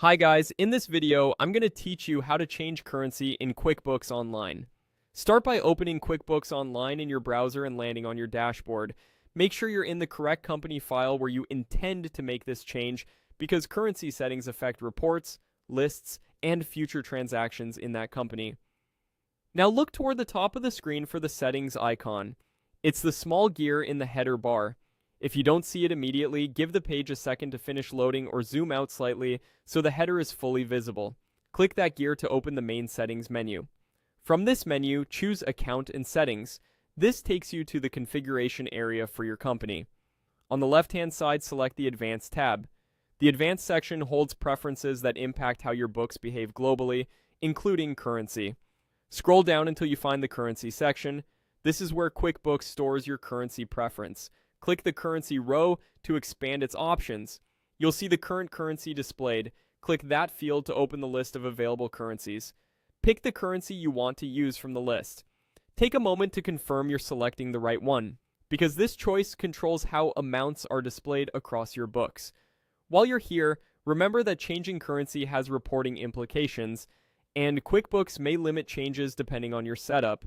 Hi guys, in this video, I'm going to teach you how to change currency in QuickBooks Online. Start by opening QuickBooks Online in your browser and landing on your dashboard. Make sure you're in the correct company file where you intend to make this change because currency settings affect reports, lists, and future transactions in that company. Now look toward the top of the screen for the settings icon. It's the small gear in the header bar. If you don't see it immediately, give the page a second to finish loading or zoom out slightly so the header is fully visible. Click that gear to open the main settings menu. From this menu, choose Account and Settings. This takes you to the configuration area for your company. On the left-hand side, select the Advanced tab. The Advanced section holds preferences that impact how your books behave globally, including currency. Scroll down until you find the Currency section. This is where QuickBooks stores your currency preference. Click the currency row to expand its options. You'll see the current currency displayed. Click that field to open the list of available currencies. Pick the currency you want to use from the list. Take a moment to confirm you're selecting the right one, because this choice controls how amounts are displayed across your books. While you're here, remember that changing currency has reporting implications, and QuickBooks may limit changes depending on your setup.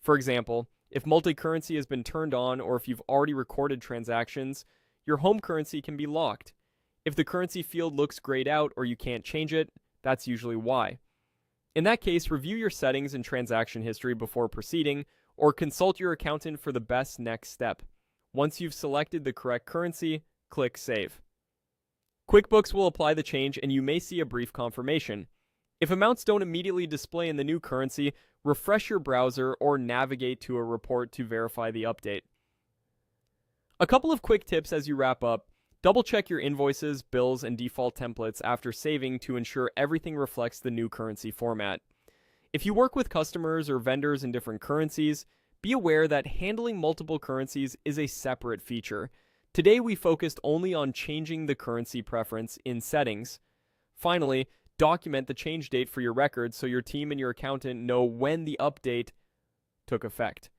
For example, if multi-currency has been turned on or if you've already recorded transactions, your home currency can be locked. If the currency field looks grayed out or you can't change it, that's usually why. In that case, review your settings and transaction history before proceeding, or consult your accountant for the best next step. Once you've selected the correct currency, click Save. QuickBooks will apply the change and you may see a brief confirmation. If amounts don't immediately display in the new currency, refresh your browser or navigate to a report to verify the update. A couple of quick tips as you wrap up. Double-check your invoices, bills, and default templates after saving to ensure everything reflects the new currency format. If you work with customers or vendors in different currencies, be aware that handling multiple currencies is a separate feature. Today we focused only on changing the currency preference in settings. Finally, document the change date for your records so your team and your accountant know when the update took effect.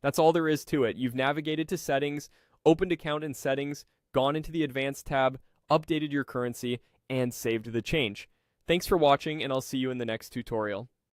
That's all there is to it. You've navigated to settings, opened account and settings, gone into the advanced tab, updated your currency, and saved the change. Thanks for watching, and I'll see you in the next tutorial.